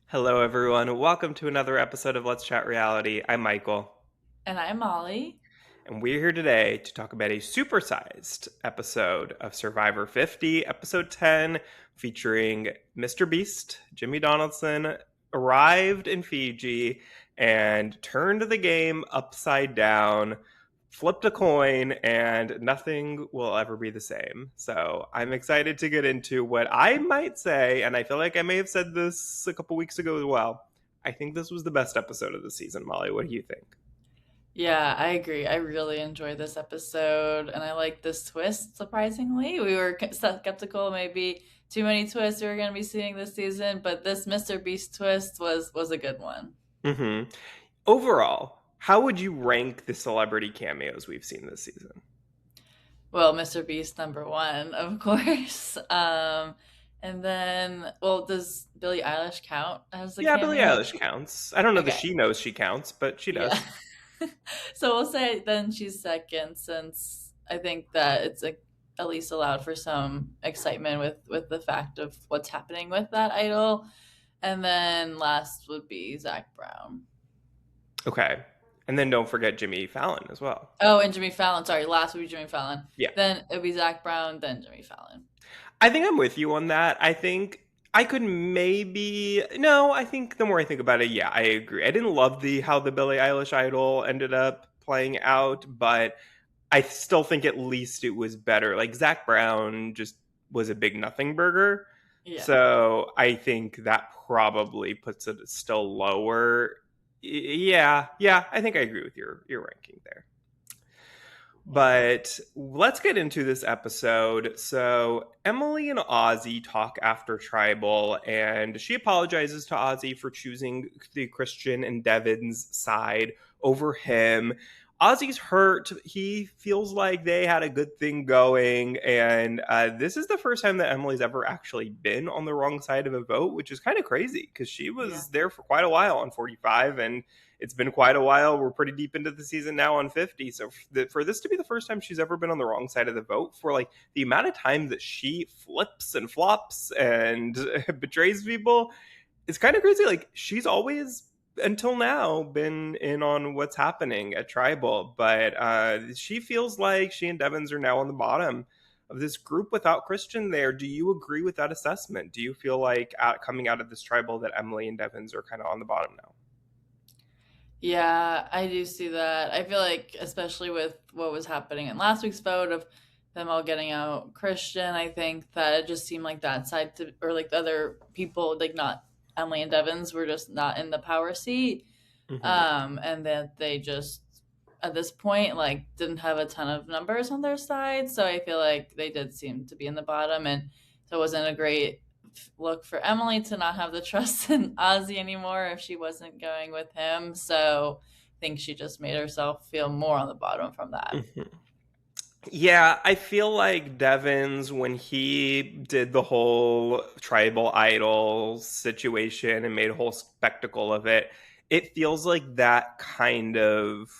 Hello, everyone. Welcome to another episode of Let's Chat Reality. I'm Michael, And I'm Molly. and we're here today to talk about a supersized episode of Survivor 50, episode 10, featuring Mr. Beast. Jimmy Donaldson arrived in Fiji and turned the game upside down, flipped a coin, and nothing will ever be the same. So I'm excited to get into what I might say, and I feel like I may have said this a couple weeks ago as well. I think this was the best episode of the season, Molly. What do you think? Yeah, I agree. I really enjoyed this episode and I like this twist, surprisingly. We were skeptical maybe too many twists we were going to be seeing this season, but this Mr. Beast twist was a good one. Mm-hmm. Overall, how would you rank the celebrity cameos we've seen this season? Well, Mr. Beast number 1, of course. And then, well, does Billie Eilish count as a Yeah, Billie cameo? Eilish counts. I don't know that Okay. she knows she counts, but she Yeah. does. So we'll say then she's second since I think that it's at least allowed for some excitement with the fact of what's happening with that idol. And then last would be Zach Brown. Okay. And then don't forget Jimmy Fallon as well. Oh, and Jimmy Fallon. Sorry, last would be Jimmy Fallon. Yeah. Then it would be Zach Brown, then Jimmy Fallon. I think I'm with you on that. I think I could maybe no, I think the more I think about it, yeah, I agree. I didn't love the how the Billie Eilish idol ended up playing out, but I still think at least it was better. Like Zach Brown just was a big nothing burger. Yeah. So I think that probably puts it still lower. Yeah, I think I agree with your ranking there. Yeah. But let's get into this episode. So, Emily and Ozzy talk after Tribal, and she apologizes to Ozzy for choosing the Christian and Devin's side over him. Ozzy's hurt. He feels like they had a good thing going. And this is the first time that Emily's ever actually been on the wrong side of a vote, which is kind of crazy because she Yeah. was there for quite a while on 45. And it's been quite a while. We're pretty deep into the season now on 50. So for this to be the first time she's ever been on the wrong side of the vote, for like the amount of time that she flips and flops and betrays people, it's kind of crazy. Like she's always until now been in on what's happening at Tribal, but she feels like she and Devins are now on the bottom of this group without Christian there. Do you agree with that assessment? Do you feel like coming out of this Tribal that Emily and Devins are kind of on the bottom now? Yeah, I do see that. I feel like, especially with what was happening in last week's vote of them all getting out Christian, I think that it just seemed like that side to, or like the other people, like not Emily and Devins, were just not in the power seat. Mm-hmm. And that they just, at this point, like didn't have a ton of numbers on their side. So I feel like they did seem to be in the bottom. And so it wasn't a great look for Emily to not have the trust in Ozzy anymore if she wasn't going with him. So I think she just made herself feel more on the bottom from that. Mm-hmm. Yeah, I feel like Devins, when he did the whole tribal idol situation and made a whole spectacle of it, it feels like that kind of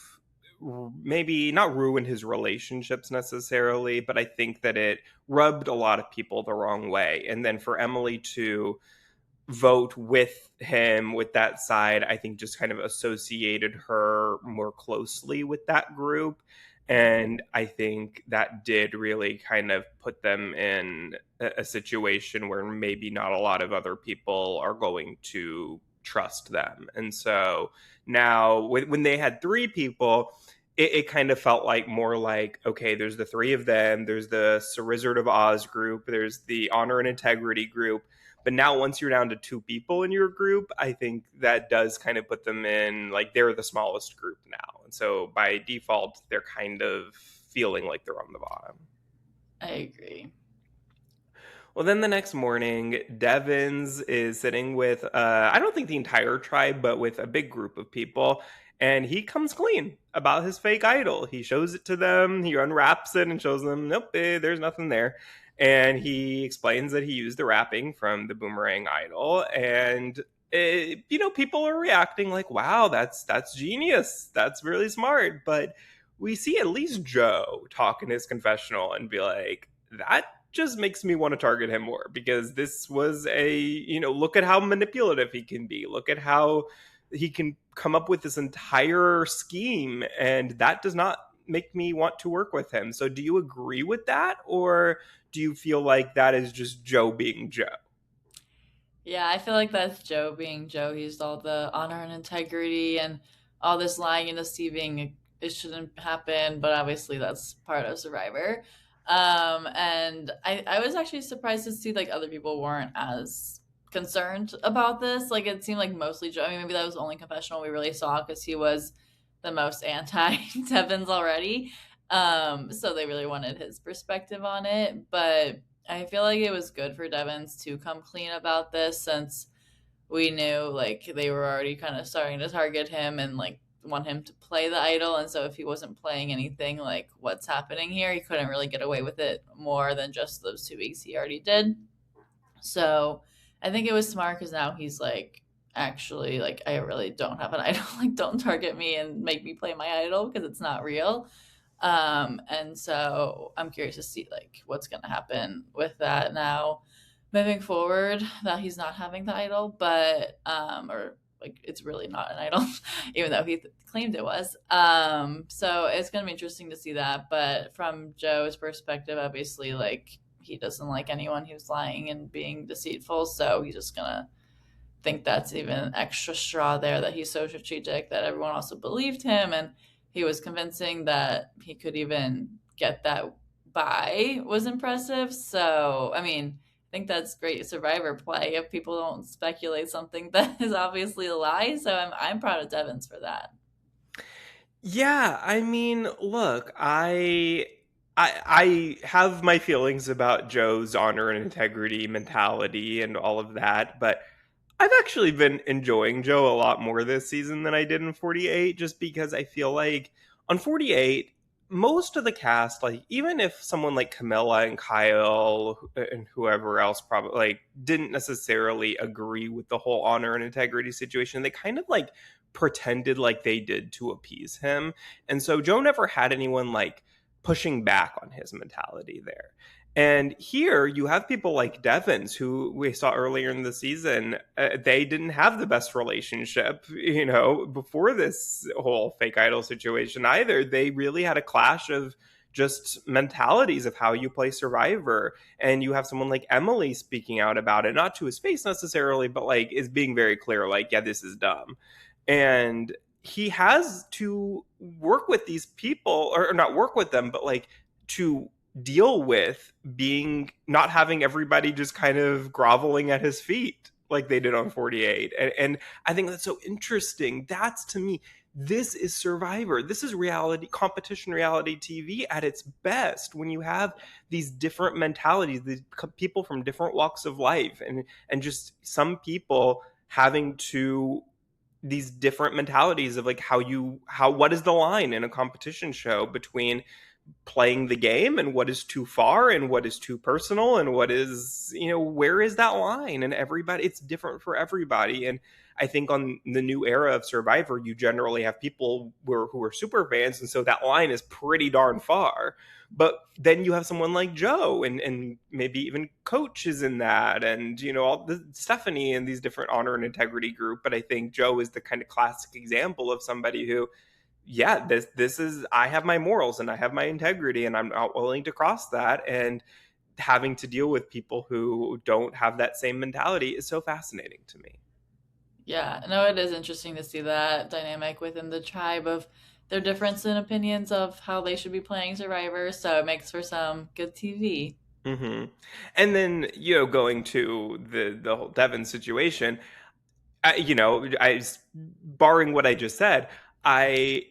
maybe not ruined his relationships necessarily, but I think that it rubbed a lot of people the wrong way. And then for Emily to vote with him with that side, I think just kind of associated her more closely with that group. And I think that did really kind of put them in a situation where maybe not a lot of other people are going to trust them. And so now, when they had three people, it kind of felt like more like, okay, there's the three of them, there's the Wizard of Oz group, there's the Honor and Integrity group. But now, once you're down to two people in your group, I think that does kind of put them in like they're the smallest group now. And so by default, they're kind of feeling like they're on the bottom. I agree. Well, then the next morning, Devins is sitting with, I don't think the entire tribe, but with a big group of people. And he comes clean about his fake idol. He shows it to them, he unwraps it and shows them, nope, there's nothing there. And he explains that he used the wrapping from the boomerang idol. And, people are reacting like, wow, that's genius. That's really smart. But we see at least Joe talk in his confessional and be like, that just makes me want to target him more, because this was look at how manipulative he can be. Look at how he can come up with this entire scheme, and that does not make me want to work with him. So do you agree with that, or do you feel like that is just Joe being Joe? Yeah, I feel like that's Joe being Joe. He's all the honor and integrity and all this lying and deceiving. It shouldn't happen, but obviously that's part of Survivor. And I was actually surprised to see like other people weren't as concerned about this. Like it seemed like mostly Joe. I mean, maybe that was the only confessional we really saw because he was the most anti Devins already. So they really wanted his perspective on it, but I feel like it was good for Devins to come clean about this since we knew like they were already kind of starting to target him and like want him to play the idol. And so if he wasn't playing anything like what's happening here, he couldn't really get away with it more than just those 2 weeks he already did. So I think it was smart because now he's like, actually, like, I really don't have an idol. Like, don't target me and make me play my idol because it's not real. And so I'm curious to see like what's gonna happen with that now moving forward that he's not having the idol, but or like it's really not an idol, even though he claimed it was. So it's gonna be interesting to see that. But from Joe's perspective, obviously, like he doesn't like anyone who's lying and being deceitful, so he's just gonna think that's even an extra straw there that he's so strategic that everyone also believed him and he was convincing that he could even get that by was impressive. So, I mean, I think that's great Survivor play if people don't speculate something that is obviously a lie. So I'm proud of Devins for that. Yeah, I mean, look, I have my feelings about Joe's honor and integrity mentality and all of that, but I've actually been enjoying Joe a lot more this season than I did in 48, just because I feel like on 48, most of the cast, like even if someone like Camilla and Kyle and whoever else probably like didn't necessarily agree with the whole honor and integrity situation, they kind of like pretended like they did to appease him. And so Joe never had anyone like pushing back on his mentality there. And here you have people like Devins, who we saw earlier in the season. They didn't have the best relationship, before this whole fake idol situation either. They really had a clash of just mentalities of how you play Survivor. And you have someone like Emily speaking out about it, not to his face necessarily, but like is being very clear, like, yeah, this is dumb. And he has to work with these people, or not work with them, but like to deal with being not having everybody just kind of groveling at his feet like they did on 48. And I think that's so interesting. That's, to me, this is Survivor. This is reality, competition reality TV at its best, when you have these different mentalities, these people from different walks of life, and just some people having to these different mentalities of like what is the line in a competition show between playing the game and what is too far and what is too personal and what is, where is that line? And everybody, it's different for everybody. And I think on the new era of Survivor, you generally have people who are super fans, and so that line is pretty darn far. But then you have someone like Joe, and maybe even Coach is in that, and all the Stephanie and these different honor and integrity group. But I think Joe is the kind of classic example of somebody who, yeah, this is, I have my morals and I have my integrity, and I'm not willing to cross that. And having to deal with people who don't have that same mentality is so fascinating to me. Yeah, no, it is interesting to see that dynamic within the tribe of their difference in opinions of how they should be playing Survivor. So it makes for some good TV. Hmm. And then, going to the whole Devin situation, barring what I just said, I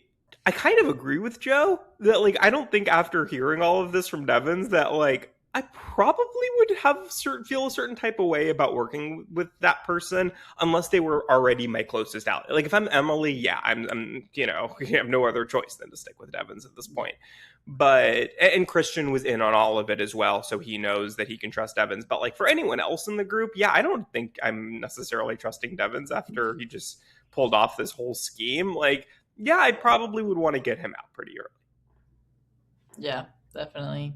I kind of agree with Joe that, like, I don't think after hearing all of this from Devins that, like, I probably would feel a certain type of way about working with that person unless they were already my closest ally. Like if I'm Emily, yeah, I'm I have no other choice than to stick with Devins at this point. But and Christian was in on all of it as well, so he knows that he can trust Devins. But like for anyone else in the group, yeah, I don't think I'm necessarily trusting Devins after he just pulled off this whole scheme. Like, yeah, I probably would want to get him out pretty early. Yeah, definitely.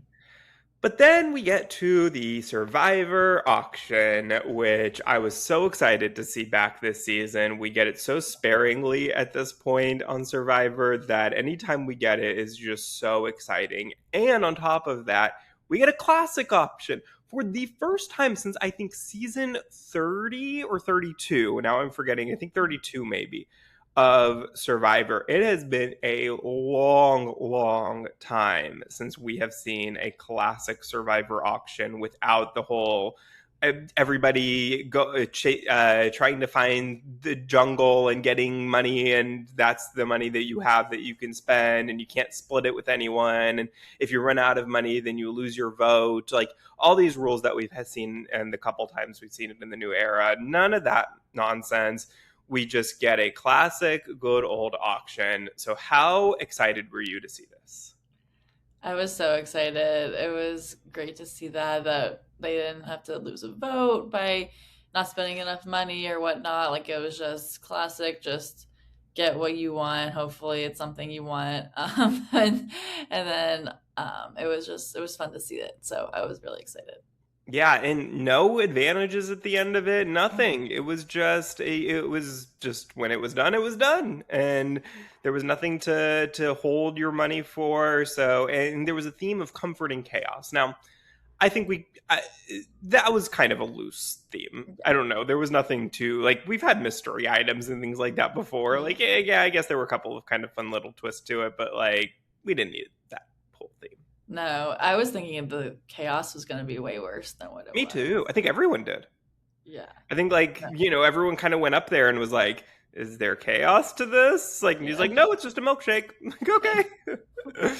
But then we get to the Survivor auction, which I was so excited to see back this season. We get it so sparingly at this point on Survivor that anytime we get it is just so exciting. And on top of that, we get a classic option for the first time since I think season 30 or 32. Now I'm forgetting, I think 32 maybe of Survivor. It has been a long, long time since we have seen a classic Survivor auction without the whole everybody trying to find the jungle and getting money, and that's the money that you have that you can spend, and you can't split it with anyone. And if you run out of money, then you lose your vote. Like all these rules that we've seen, and the couple times we've seen it in the new era, none of that nonsense. We just get a classic, good old auction. So, how excited were you to see this? I was so excited. It was great to see that they didn't have to lose a vote by not spending enough money or whatnot. Like it was just classic, just get what you want. Hopefully it's something you want. And then it was fun to see it. So I was really excited. Yeah, and no advantages at the end of it. Nothing. It was just when it was done, it was done, and there was nothing to hold your money for. So, and there was a theme of comfort and chaos. Now, I think that was kind of a loose theme. I don't know. There was nothing to like. We've had mystery items and things like that before. Like, yeah, I guess there were a couple of kind of fun little twists to it, but like, we didn't need that whole theme. No, I was thinking the chaos was going to be way worse than what it Me was. too. I think everyone did. Yeah. I think like, No. everyone kind of went up there and was like, is there chaos to this? Like, and he's Yeah. like, no, it's just a milkshake. I'm like, okay. Yeah.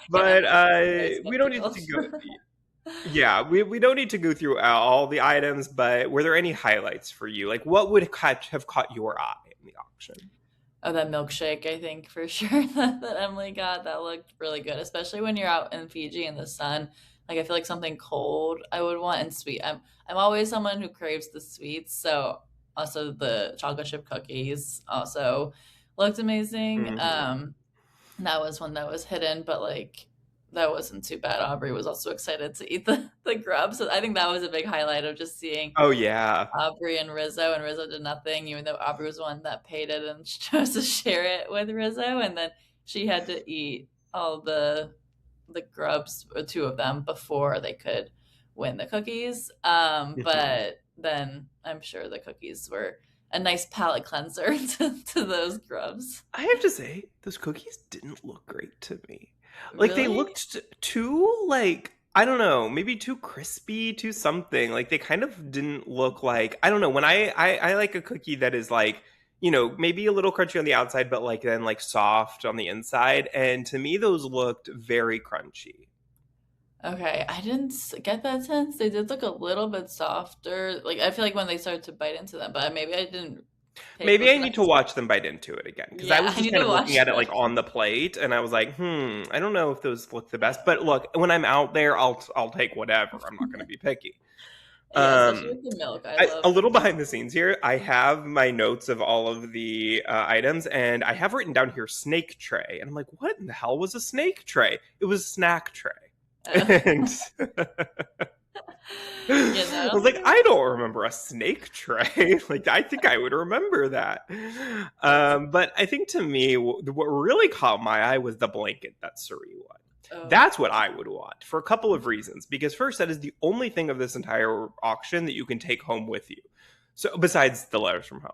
But Very we don't need skeptical. to go. Yeah, we don't need to go through all the items, but were there any highlights for you? Like, what would have caught your eye in the auction? Oh, that milkshake, I think for sure that Emily got, that looked really good, especially when you're out in Fiji in the sun. Like I feel like something cold I would want and sweet. I'm always someone who craves the sweets, so also the chocolate chip cookies also looked amazing. Hmm. That was one that was hidden, but like that wasn't too bad. Aubrey was also excited to eat the grub, so I think that was a big highlight of just seeing Oh yeah. Aubrey and Rizzo did nothing, even though Aubrey was the one that paid it and chose to share it with Rizzo, and then she had to eat all the grubs, or two of them, before they could win the cookies. But then I'm sure the cookies were a nice palate cleanser to those grubs. I have to say, those cookies didn't look great to me. Like they Really? looked too like I don't know, maybe too crispy, too something. Like they kind of didn't look like I don't know. When I like a cookie that is like maybe a little crunchy on the outside, but like then like soft on the inside. And to me, those looked very crunchy. Okay, I didn't get that sense. They did look a little bit softer. Like I feel like when they started to bite into them, but maybe I didn't pay Maybe close I need to attention. watch them bite into it again because I Yeah, was I just need kind to of looking watch at it them. like on the plate, and I was like, I don't know if those look the best. But look, when I'm out there, I'll take whatever. I'm not going to be picky. Yeah, especially Um, with the milk. I a love little milk. behind the scenes here, I have my notes of all of the items, and I have written down here snake tray, and I'm like, what in the hell was a snake tray? It was snack tray, and Yeah, no, I I was don't think like, it I was. don't remember a snake tray. Like, I think I would remember that. That's But I think to me, what really caught my eye was the blanket that Suri won. oh, That's what I would want for a couple of reasons. Because first, that is the only thing of this entire auction that you can take home with you. So besides the letters from home,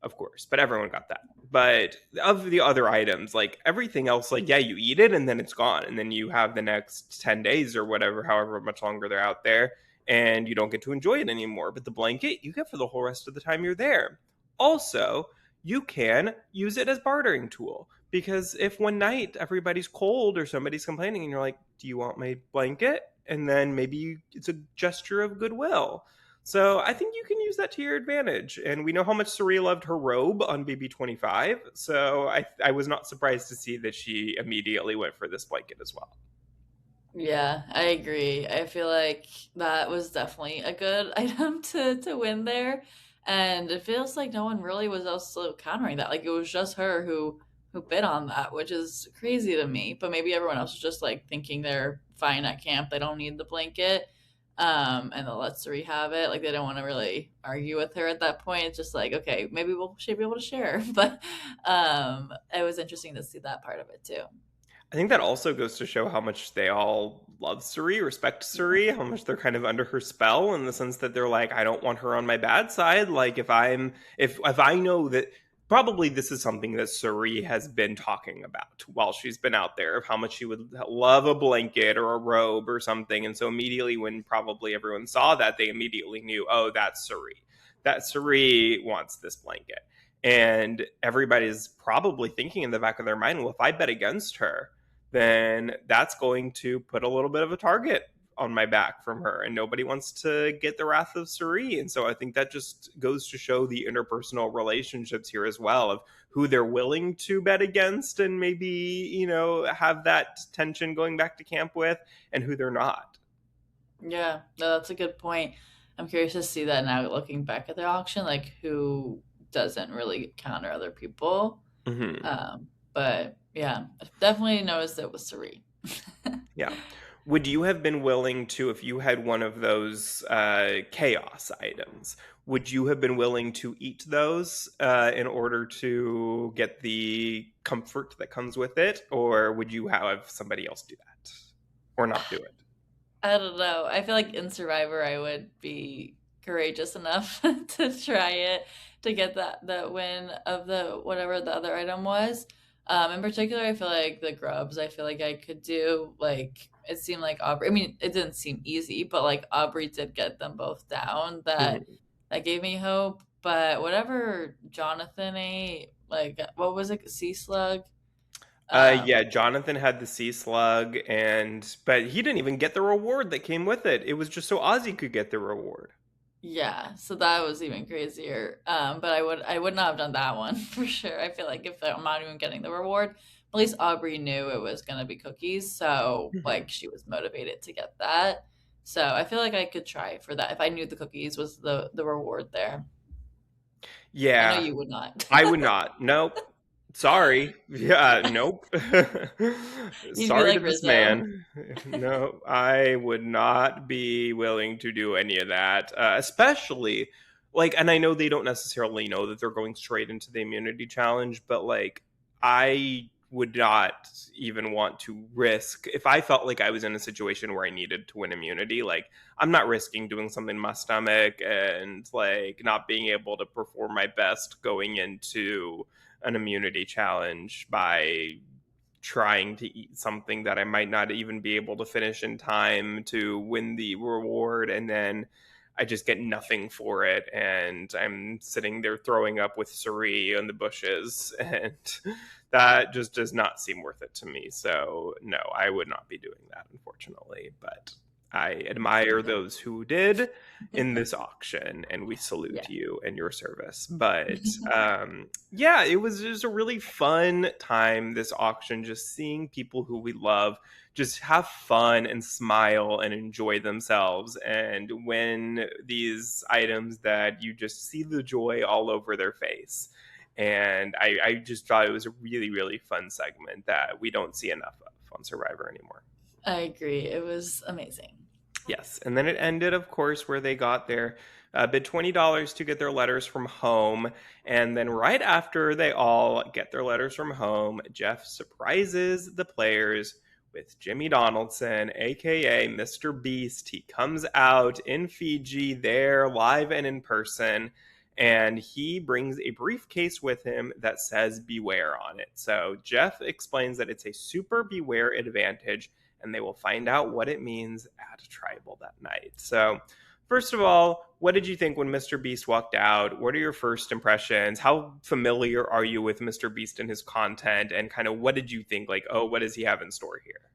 of course, but everyone got that. But of the other items, like everything else, like yeah, you eat it and then it's gone, and then you have the next 10 days or whatever, however much longer they're out there, and you don't get to enjoy it anymore. But the blanket you get for the whole rest of the time you're there. Also, you can use it as bartering tool because if one night everybody's cold or somebody's complaining and you're like, do you want my blanket? And then maybe it's a gesture of goodwill. So I think you can use that to your advantage. And we know how much Saria loved her robe on BB25. So I was not surprised to see that she immediately went for this blanket as well. yeah, I agree. I feel like that was definitely a good item to win there, and it feels like no one really was also countering that. Like it was just her who who bid on that, which is crazy to me. But maybe everyone else is just like thinking they're fine at camp. They don't need the blanket. And they'll let Suri have it. Like they don't want to really argue with her at that point. It's just like, okay, maybe we'll should be able to share. But it was interesting to see that part of it too. I think that also goes to show how much they all love Suri, respect Suri, how much they're kind of under her spell in the sense that they're like, I don't want her on my bad side. Like if I know that probably this is something that Suri has been talking about while she's been out there of how much she would love a blanket or a robe or something. And so immediately when probably everyone saw that, they immediately knew, oh, that's Suri. That Suri wants this blanket. And everybody's probably thinking in the back of their mind, well, if I bet against her, then that's going to put a little bit of a target on my back from her. And nobody wants to get the wrath of Suri. And so I think that just goes to show the interpersonal relationships here as well of who they're willing to bet against and maybe, have that tension going back to camp with and who they're not. Yeah, no, that's a good point. I'm curious to see that now looking back at their auction, like who doesn't really counter other people. Mm-hmm. But yeah, I definitely noticed it was Suri. Yeah. Would you have been willing to, if you had one of those chaos items, would you have been willing to eat those in order to get the comfort that comes with it? Or would you have somebody else do that or not do it? I don't know. I feel like in Survivor, I would be courageous enough to try it to get that win of the whatever the other item was. In particular, I feel like the grubs. I feel like I could do like it seemed like Aubrey. I mean, it didn't seem easy, but like Aubrey did get them both down. Mhm. That gave me hope. But whatever Jonathan ate, like what was it, sea slug? Um, Yeah, Jonathan had the sea slug, but he didn't even get the reward that came with it. It was just so Ozzy could get the reward. Yeah, so that was even crazier. But I would not have done that one for sure. I feel like if I'm not even getting the reward, at least Aubrey knew it was gonna be cookies, so Mhm. like she was motivated to get that. So I feel like I could try for that if I knew the cookies was the reward there. I know Yeah, you would not. I would not. Nope. Sorry. Yeah, nope. You'd be Sorry to like this Rizzo. man. No, I would not be willing to do any of that. Especially like, and I know they don't necessarily know that they're going straight into the immunity challenge, but like, I would not even want to risk if I felt like I was in a situation where I needed to win immunity. Like, I'm not risking doing something to my stomach and like not being able to perform my best going into an immunity challenge by trying to eat something that I might not even be able to finish in time to win the reward, and then I just get nothing for it and I'm sitting there throwing up with Suri in the bushes and that just does not seem worth it to me. So no, I would not be doing that unfortunately, but I admire those who did in this auction and we Yeah. salute you and your service. But yeah, it was just a really fun time this auction, just seeing people who we love just have fun and smile and enjoy themselves and win these items that you just see the joy all over their face. And I just thought it was a really, really fun segment that we don't see enough of on Survivor anymore. I agree. It was amazing. Yes, and then it ended, of course, where they got their bid $20 to get their letters from home, and then right after they all get their letters from home, Jeff surprises the players with Jimmy Donaldson, aka Mr. Beast. He comes out in Fiji, there live and in person, and he brings a briefcase with him that says "Beware" on it. So Jeff explains that it's a super beware advantage and they will find out what it means at Tribal that night. So, first of all, what did you think when Mr. Beast walked out? What are your first impressions? How familiar are you with Mr. Beast and his content? And kind of what did you think? Like, oh, what does he have in store here?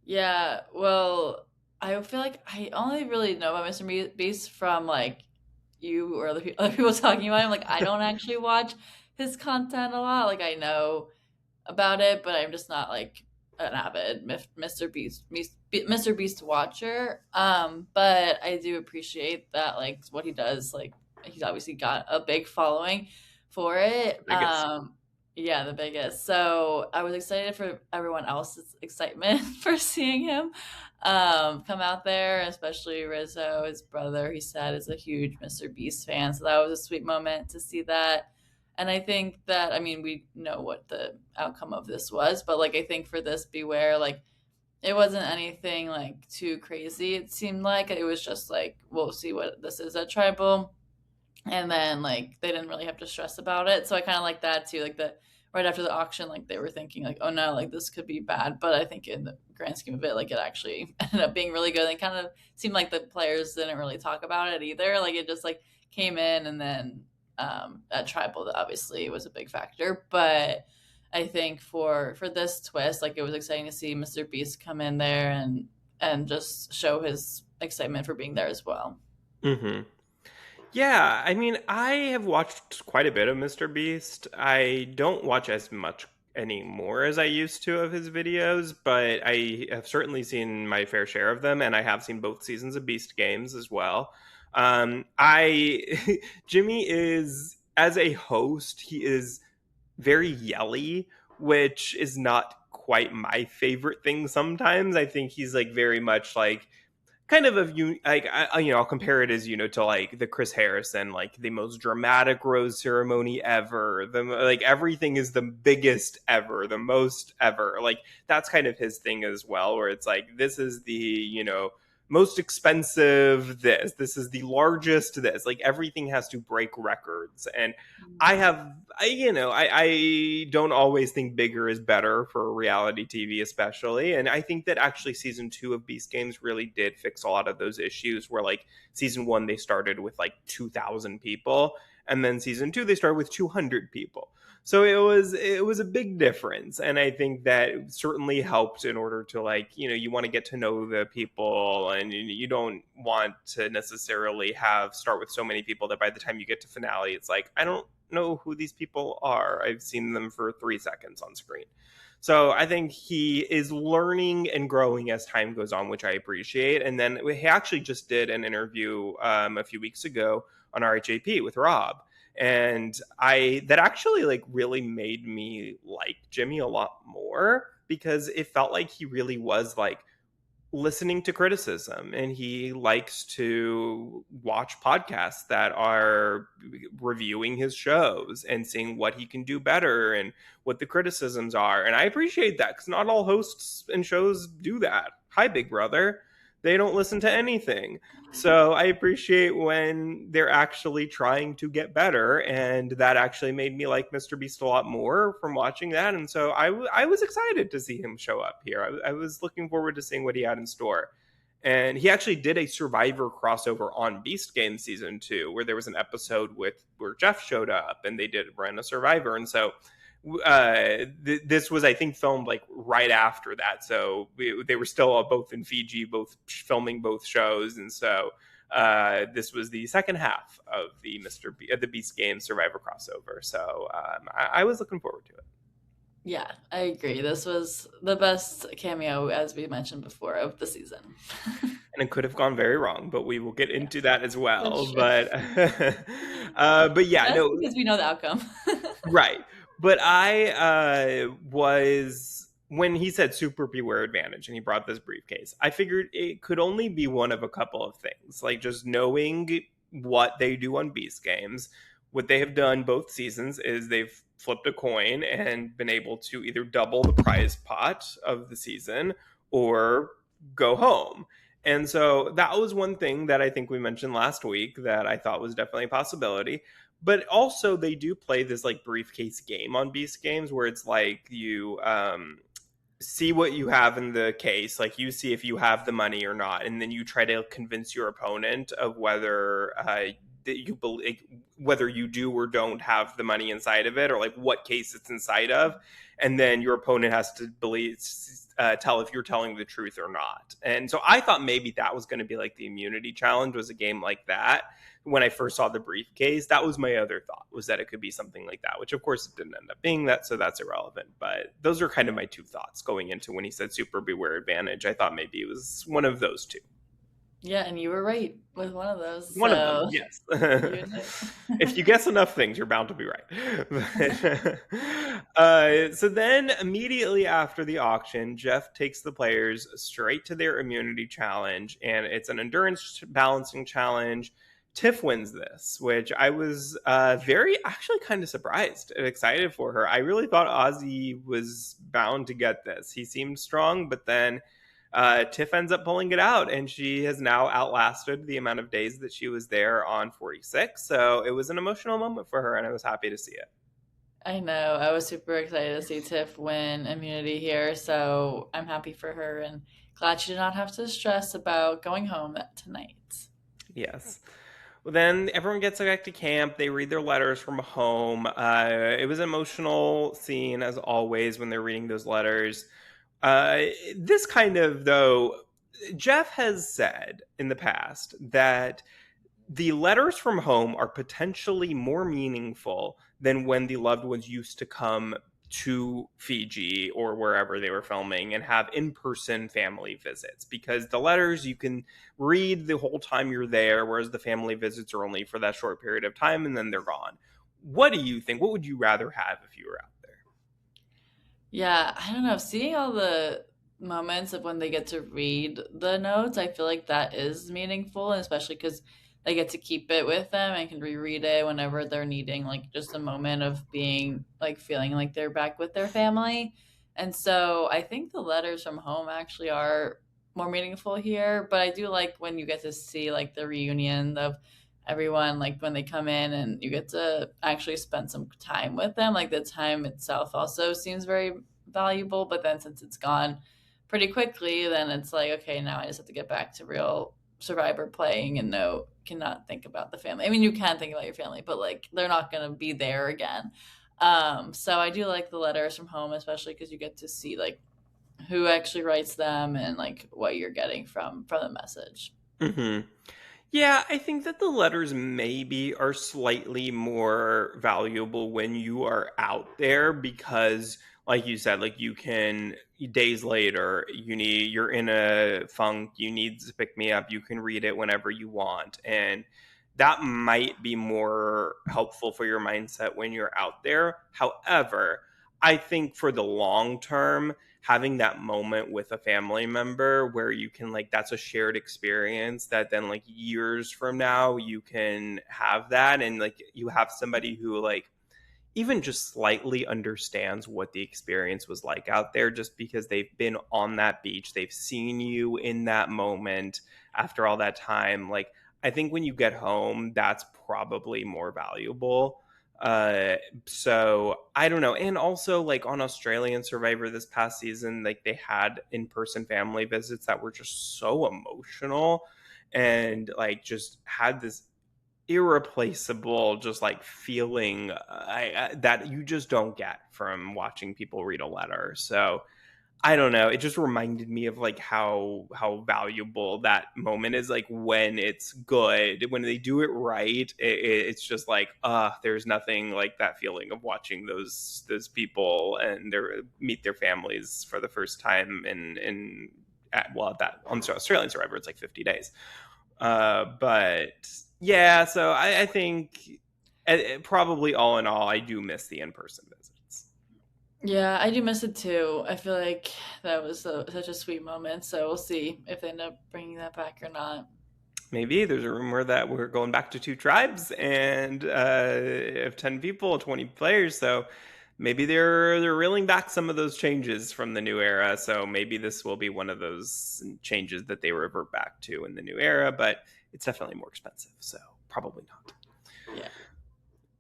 Yeah, well, I feel like I only really know about Mr. Beast from like you or other people talking about him. Like I don't actually watch his content a lot. Like I know about it, but I'm just not like an avid Mr. Beast watcher. But I do appreciate that like what he does. Like he's obviously got a big following for it. Biggest. Yeah, the biggest. So I was excited for everyone else's excitement for seeing him come out there, especially Rizzo, his brother. He said is a huge Mr. Beast fan, so that was a sweet moment to see that. And I think that, I mean, we know what the outcome of this was, but like I think for this Beware, like it wasn't anything like too crazy. It seemed like it was just like we'll see what this is at Tribal, and then like they didn't really have to stress about it. So I kind of like that too. Like the right after the auction, like they were thinking like, oh no, like this could be bad. But I think in the grand scheme of it, like it actually ended up being really good. And kind of seemed like the players didn't really talk about it either. Like it just like came in, and then at Tribal, obviously was a big factor. But I think for this twist, like it was exciting to see Mr. Beast come in there and just show his excitement for being there as well. Hmm. Yeah, I mean, I have watched quite a bit of Mr. Beast. I don't watch as much anymore as I used to of his videos, but I have certainly seen my fair share of them, and I have seen both seasons of Beast Games as well. I Jimmy is, as a host, he is very yelly, which is not quite my favorite thing sometimes. I think he's like very much like kind of like I'll compare it as to like the Chris Harrison, like the most dramatic rose ceremony ever, the like everything is the biggest ever, the most ever, like that's kind of his thing as well, where it's like this is the most expensive, this is the largest, this, like everything has to break records. And I have I don't always think bigger is better for reality TV, especially. And I think that actually season 2 of Beast Games really did fix a lot of those issues, where like season 1 they started with like 2,000 people, and then season 2 they started with 200 people. So it was a big difference, and I think that certainly helped in order to, like, you want to get to know the people, and you don't want to necessarily have start with so many people that by the time you get to finale it's like, I don't know who these people are. I've seen them for 3 seconds on screen. So I think he is learning and growing as time goes on, which I appreciate. And then he actually just did an interview a few weeks ago on RHAP with Rob, and I that actually like really made me like Jimmy a lot more, because it felt like he really was like listening to criticism, and he likes to watch podcasts that are reviewing his shows and seeing what he can do better and what the criticisms are. And I appreciate that, because not all hosts and shows do that. Hi, Big Brother. They don't listen to anything. So I appreciate when they're actually trying to get better, and that actually made me like Mr. Beast a lot more from watching that. And so I was excited to see him show up here. I was looking forward to seeing what he had in store. And he actually did a Survivor crossover on Beast Game season 2, where there was an episode where Jeff showed up, and they did run a Survivor. And so this was, I think, filmed like right after that, so they were still both in Fiji, both filming both shows. And so this was the second half of the Beast Game Survivor crossover. So I was looking forward to it. Yeah, I agree. This was the best cameo, as we mentioned before, of the season. And it could have gone very wrong, but we will get Yeah, into that as for well. sure. But yeah, That's no. because we know the outcome. Right. But I was, when he said Super Beware Advantage and he brought this briefcase, I figured it could only be one of a couple of things. Like, just knowing what they do on Beast Games, what they have done both seasons is they've flipped a coin and been able to either double the prize pot of the season or go home. And so that was one thing that I think we mentioned last week that I thought was definitely a possibility. But also they do play this like briefcase game on Beast Games, where it's like you see what you have in the case, like you see if you have the money or not, and then you try to convince your opponent of whether that you believe, whether you do or don't have the money inside of it, or like what case it's inside of. And then your opponent has to believe, tell if you're telling the truth or not. And so I thought maybe that was going to be like the immunity challenge, was a game like that. When I first saw the briefcase, that was my other thought, was that it could be something like that, which of course it didn't end up being that, so that's irrelevant. But those are kind of my two thoughts going into when he said Super Beware Advantage. I thought maybe it was one of those two. Yeah, and you were right with one of those, One of them, so yes. you knew. If you guess enough things, you're bound to be right. So then, immediately after the auction, Jeff takes the players straight to their immunity challenge, and it's an endurance balancing challenge. Tiff wins this, which I was very actually kind of surprised and excited for her. I really thought Ozzy was bound to get this. He seemed strong, but then Tiff ends up pulling it out, and she has now outlasted the amount of days that she was there on 46. So it was an emotional moment for her, and I was happy to see it. I know. I was super excited to see Tiff win immunity here, so I'm happy for her and glad she did not have to stress about going home tonight. Yes. Well, then everyone gets back to camp. They read their letters from home. It was an emotional scene, as always, when they're reading those letters. Uh, this kind of, though, Jeff has said in the past that the letters from home are potentially more meaningful than when the loved ones used to come to Fiji or wherever they were filming and have in-person family visits, because the letters you can read the whole time you're there, whereas the family visits are only for that short period of time and then they're gone. What do you think? What would you rather have if you were out there? Yeah, I don't know. Seeing all the moments of when they get to read the notes, I feel like that is meaningful, and especially because they get to keep it with them and can reread it whenever they're needing like just a moment of being like feeling like they're back with their family. And so I think the letters from home actually are more meaningful here, but I do like when you get to see like the reunion of everyone, like when they come in and you get to actually spend some time with them. Like the time itself also seems very valuable, but then since it's gone pretty quickly, then it's like, okay, now I just have to get back to real survivor playing and no cannot think about the family. I mean, you can think about your family, but like they're not going to be there again. So I do like the letters from home, especially because you get to see like who actually writes them and like what you're getting from the message. Hmm. Yeah, I think that the letters maybe are slightly more valuable when you are out there because, like you said, like you can days later, you're in a funk, you need to pick me up, you can read it whenever you want. And that might be more helpful for your mindset when you're out there. However, I think for the long term, having that moment with a family member where you can like that's a shared experience that then like years from now you can have that, and like you have somebody who like even just slightly understands what the experience was like out there just because they've been on that beach, they've seen you in that moment after all that time. Like I think when you get home that's probably more valuable. So I don't know. And also like on Australian Survivor this past season, like they had in-person family visits that were just so emotional and like just had this irreplaceable just like feeling that you just don't get from watching people read a letter. So I don't know. It just reminded me of like how valuable that moment is. Like when it's good, when they do it right, it's just like there's nothing like that feeling of watching those people and their meet their families for the first time in well at that on Australian Survivor it's like 50 days. But yeah, so I think probably all in all, I do miss the in person visits. Yeah, I do miss it too. I feel like that was such a sweet moment. So we'll see if they end up bringing that back or not. Maybe there's a rumor that we're going back to two tribes and of 10 people, 20 players. So maybe they're reeling back some of those changes from the new era. So maybe this will be one of those changes that they revert back to in the new era. But it's definitely more expensive, so probably not. Yeah.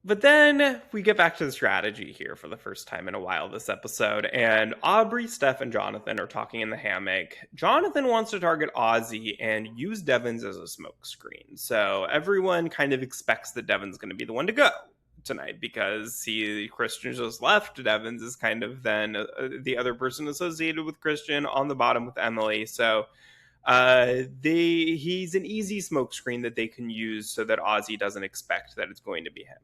But then we get back to the strategy here for the first time in a while this episode, and Aubrey, Steph, and Jonathan are talking in the hammock. Jonathan wants to target Ozzy and use Devins as a smokescreen. So everyone kind of expects that Devins going to be the one to go tonight because Christian just left. Devins is kind of then the other person associated with Christian on the bottom with Emily. So he's an easy smokescreen that they can use so that Ozzy doesn't expect that it's going to be him.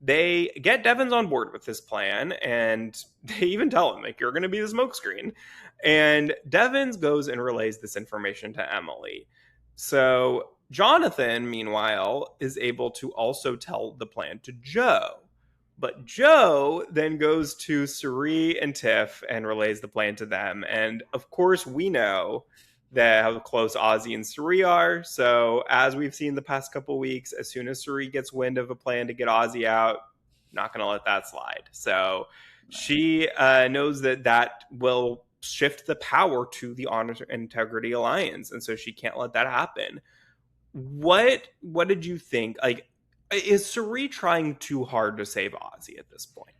They get Devins on board with this plan, and they even tell him, like, you're going to be the smokescreen. And Devins goes and relays this information to Emily. So Jonathan, meanwhile, is able to also tell the plan to Joe. But Joe then goes to Suri and Tiff and relays the plan to them. And of course, we know that how close Ozzy and Suri are. So as we've seen the past couple weeks, as soon as Suri gets wind of a plan to get Ozzy out, not going to let that slide. So she knows that that will shift the power to the Honor and Integrity Alliance, and so she can't let that happen. What did you think? Like, is Suri trying too hard to save Ozzy at this point?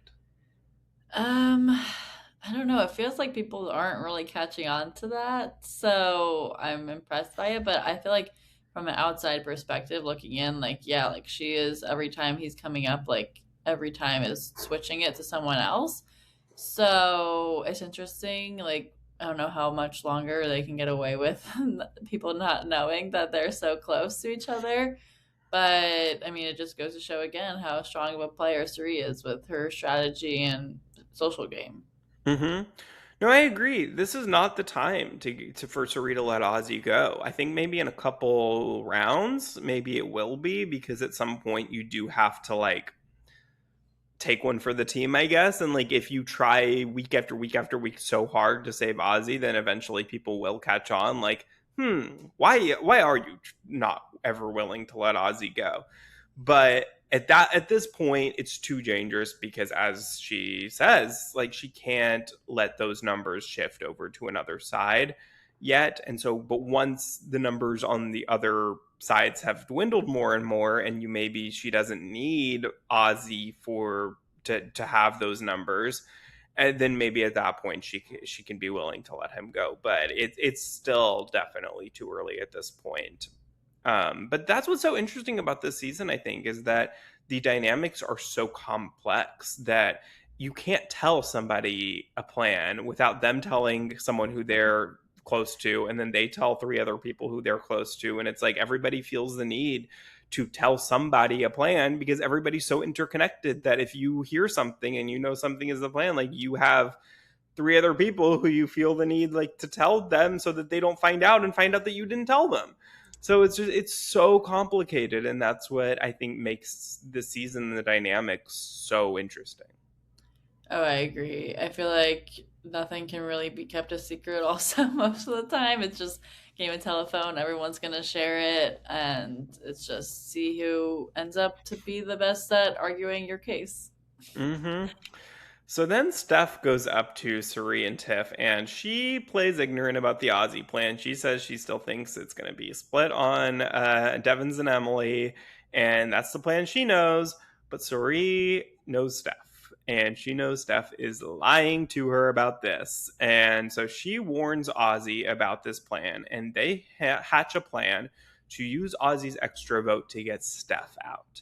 Um, I don't know. It feels like people aren't really catching on to that, so I'm impressed by it. But I feel like from an outside perspective, looking in, like yeah, like she is every time he's coming up, like every time is switching it to someone else. So it's interesting. Like I don't know how much longer they can get away with people not knowing that they're so close to each other. But I mean, it just goes to show again how strong of a player Suri is with her strategy and social game. Mm-hmm. No, I agree. This is not the time to for Suri to let Ozzy go. I think maybe in a couple rounds, maybe it will be because at some point you do have to like take one for the team, I guess. And like if you try week after week after week so hard to save Ozzy, then eventually people will catch on. Like, why are you not ever willing to let Ozzy go? But at this point, it's too dangerous because, as she says, like she can't let those numbers shift over to another side yet. And so, but once the numbers on the other sides have dwindled more and more, and you maybe she doesn't need Ozzy for to have those numbers, and then maybe at that point she can be willing to let him go. But it's still definitely too early at this point. But that's what's so interesting about this season, I think, is that the dynamics are so complex that you can't tell somebody a plan without them telling someone who they're close to, and then they tell three other people who they're close to. And it's like everybody feels the need to tell somebody a plan because everybody's so interconnected that if you hear something and you know something is the plan, like you have three other people who you feel the need like to tell them so that they don't find out and find out that you didn't tell them. So it's so complicated, and that's what I think makes the season and the dynamics so interesting. Oh, I agree. I feel like nothing can really be kept a secret also most of the time. It's just game of telephone, everyone's gonna share it, and it's just see who ends up to be the best at arguing your case. Mm-hmm. So then Steph goes up to Suri and Tiff, and she plays ignorant about the Aussie plan. She says she still thinks it's going to be split on Devins and Emily, and that's the plan she knows. But Suri knows Steph, and she knows Steph is lying to her about this. And so she warns Ozzy about this plan, and they hatch a plan to use Ozzy's extra vote to get Steph out.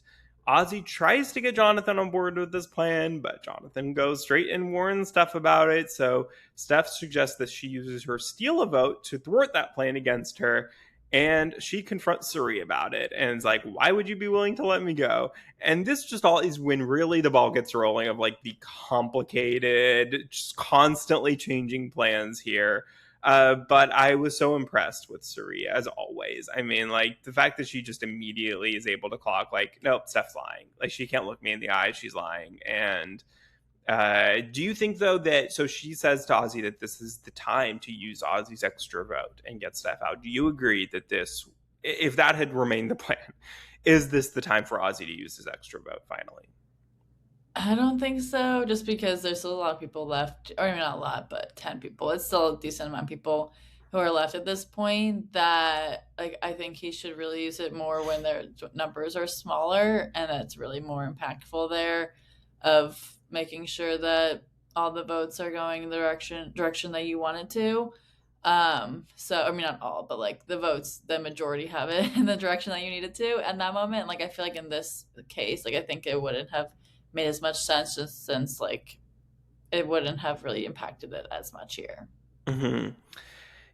Ozzy tries to get Jonathan on board with this plan, but Jonathan goes straight and warns Steph about it. So Steph suggests that she uses her steal a vote to thwart that plan against her. And she confronts Suri about it and is like, why would you be willing to let me go? And this just all is when really the ball gets rolling of like the complicated, just constantly changing plans here. But I was so impressed with Suri as always. I mean, like the fact that she just immediately is able to clock, like, nope, Steph's lying. Like she can't look me in the eye; she's lying. And do you think though that so she says to Ozzy that this is the time to use Ozzy's extra vote and get Steph out? Do you agree that this, if that had remained the plan, is this the time for Ozzy to use his extra vote finally? I don't think so, just because there's still a lot of people left, or maybe not a lot, but 10 people. It's still a decent amount of people who are left at this point that like I think he should really use it more when their numbers are smaller and that's really more impactful there of making sure that all the votes are going in the direction that you want it to. So I mean not all, but like the votes, the majority have it in the direction that you need it to at that moment. Like I feel like in this case, like I think it wouldn't have made as much sense just since like it wouldn't have really impacted it as much here. Mm-hmm.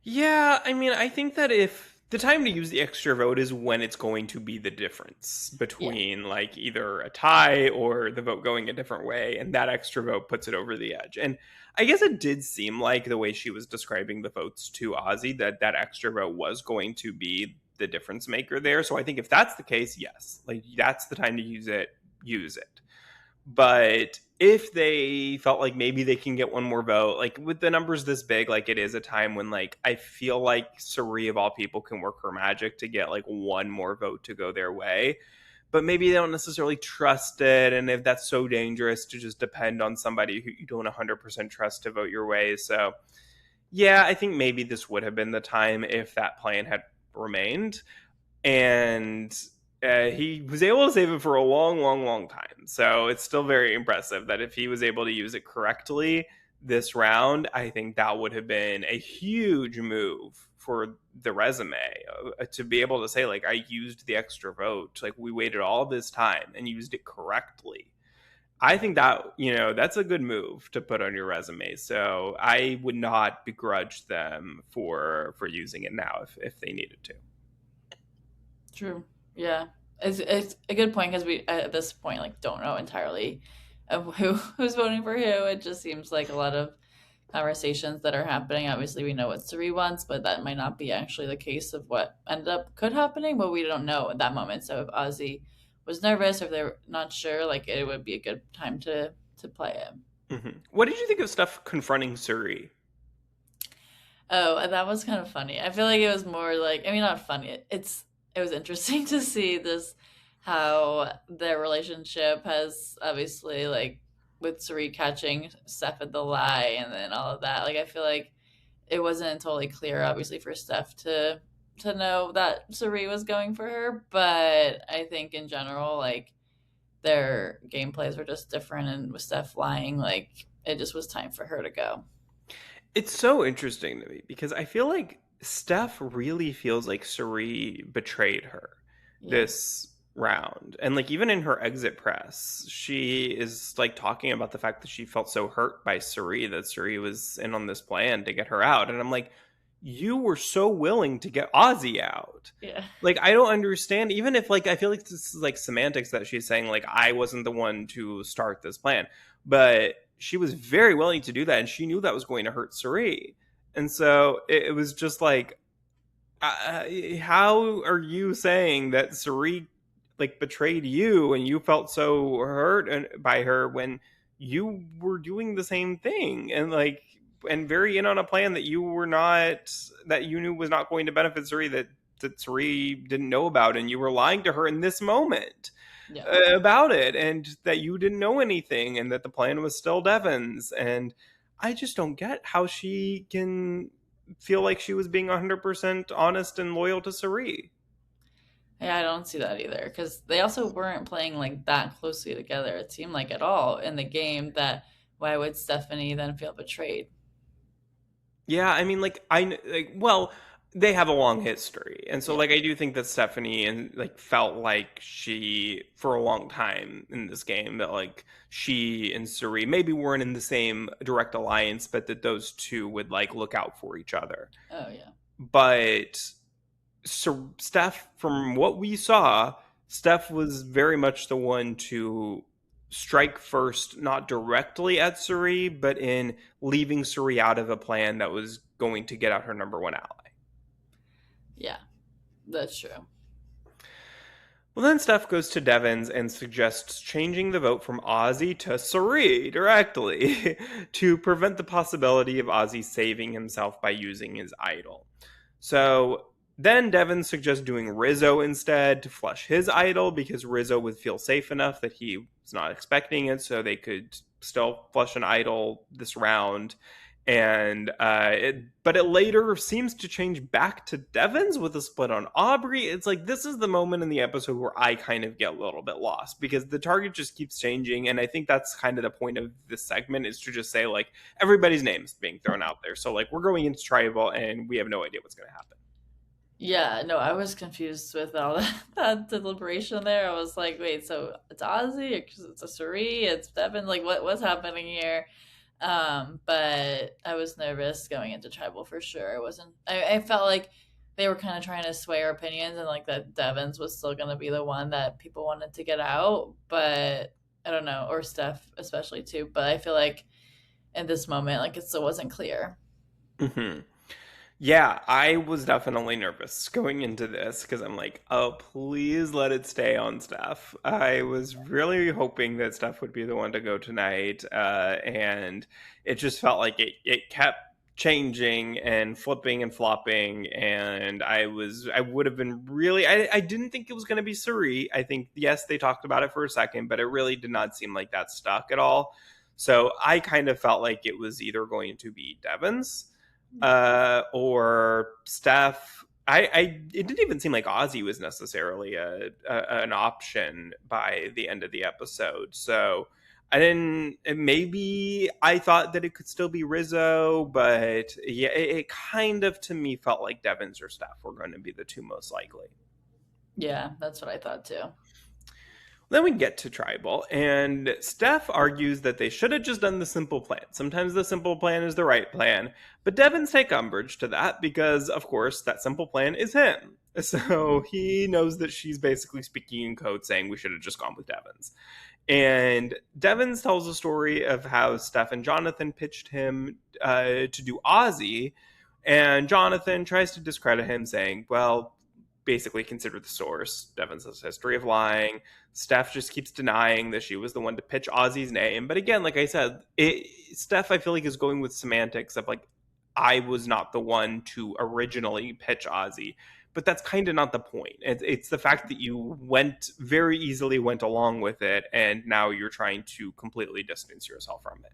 Yeah, I mean, I think that if the time to use the extra vote is when it's going to be the difference Yeah. between like either a tie or the vote going a different way, and that extra vote puts it over the edge. And I guess it did seem like the way she was describing the votes to Ozzy that that extra vote was going to be the difference maker there. So I think if that's the case, yes, like that's the time to use it. But if they felt like maybe they can get one more vote, like with the numbers this big, like it is a time when like I feel like Suri of all people can work her magic to get like one more vote to go their way. But maybe they don't necessarily trust it. And if that's so dangerous to just depend on somebody who you don't 100% trust to vote your way. So, yeah, I think maybe this would have been the time if that plan had remained. And he was able to save it for a long, long, long time. So it's still very impressive that if he was able to use it correctly this round, I think that would have been a huge move for the resume to be able to say, like, I used the extra vote. Like, we waited all this time and used it correctly. I think that, that's a good move to put on your resume. So I would not begrudge them for using it now if they needed to. True. Yeah. It's a good point because we at this point like don't know entirely of who's voting for who. It just seems like a lot of conversations that are happening. Obviously, we know what Suri wants, but that might not be actually the case of what ended up could happening. But we don't know at that moment. So if Ozzy was nervous or if they're not sure, like it would be a good time to play it. What did you think of stuff confronting Suri? Oh, that was kind of funny. I feel like it was more like I mean not funny. It was interesting to see this how their relationship has obviously like with Suri catching Steph at the lie and then all of that. Like I feel like it wasn't totally clear obviously for Steph to know that Suri was going for her, but I think in general like their gameplays were just different and with Steph lying like it just was time for her to go. It's so interesting to me because I feel like Steph really feels like Suri betrayed her Yeah. this round. And like even in her exit press, she is like talking about the fact that she felt so hurt by Suri that Suri was in on this plan to get her out. And I'm like, you were so willing to get Ozzy out. Yeah. Like I don't understand, even if like I feel like this is like semantics that she's saying like I wasn't the one to start this plan. But she was very willing to do that and she knew that was going to hurt Suri. And so it was just like, how are you saying that Suri like betrayed you and you felt so hurt by her when you were doing the same thing and like and very in on a plan that you were not that you knew was not going to benefit Suri that Suri didn't know about and you were lying to her in this moment Yeah. about it and that you didn't know anything and that the plan was still Devin's and I just don't get how she can feel like she was being 100% honest and loyal to Suri. Yeah, I don't see that either because they also weren't playing like that closely together. It seemed like at all in the game that why would Stephanie then feel betrayed? Yeah, I mean, like well, they have a long history, and so Yeah, like I do think that Stephanie and like felt like she for a long time in this game that like she and Suri maybe weren't in the same direct alliance, but that those two would like look out for each other. oh yeah, But so Steph, from what we saw, Steph was very much the one to strike first, not directly at Suri, but in leaving Suri out of a plan that was going to get out her number one ally. yeah, that's true. Well, then Steph goes to Devins and suggests changing the vote from Ozzy to Suri directly to prevent the possibility of Ozzy saving himself by using his idol. So then Devin suggests doing Rizzo instead to flush his idol because Rizzo would feel safe enough that he was not expecting it, so they could still flush an idol this round. And but it later seems to change back to Devin's with a split on Aubrey. It's like this is the moment in the episode where I kind of get a little bit lost because the target just keeps changing, and I think that's kind of the point of this segment is to just say like everybody's names being thrown out there. So like we're going into tribal and we have no idea what's going to happen. Yeah, no, I was confused with all that deliberation there. I was like, wait, so it's Ozzy, it's a Suri, it's Devin, like what's happening here? But I was nervous going into tribal for sure. I wasn't. I felt like they were kind of trying to sway our opinions, and like that Devins was still going to be the one that people wanted to get out. But I don't know, or Steph especially too. But I feel like in this moment, like it still wasn't clear. Mm-hmm. Yeah, I was definitely nervous going into this because I'm like, oh, please let it stay on Steph. I was really hoping that Steph would be the one to go tonight, and it just felt like it kept changing and flipping and flopping, and I would have been really I didn't think it was going to be Suri. I think yes, they talked about it for a second, but it really did not seem like that stuck at all. So I kind of felt like it was either going to be Devon's or Steph. It didn't even seem like Ozzy was necessarily an option by the end of the episode. So I didn't. Maybe I thought that it could still be Rizzo, but yeah, it kind of to me felt like Devins or Steph were going to be the two most likely. Yeah, that's what I thought too. Then we get to tribal, and Steph argues that they should have just done the simple plan. Sometimes the simple plan is the right plan, but Devins take umbrage to that because, of course, that simple plan is him. So he knows that she's basically speaking in code saying we should have just gone with Devins. And Devins tells a story of how Steph and Jonathan pitched him to do Ozzy, and Jonathan tries to discredit him, saying, well, basically consider the source. Devins has a history of lying. Steph just keeps denying that she was the one to pitch Ozzy's name. But again, like I said, Steph, I feel like, is going with semantics of like, I was not the one to originally pitch Ozzy. But that's kind of not the point. It's the fact that you very easily went along with it, and now you're trying to completely distance yourself from it.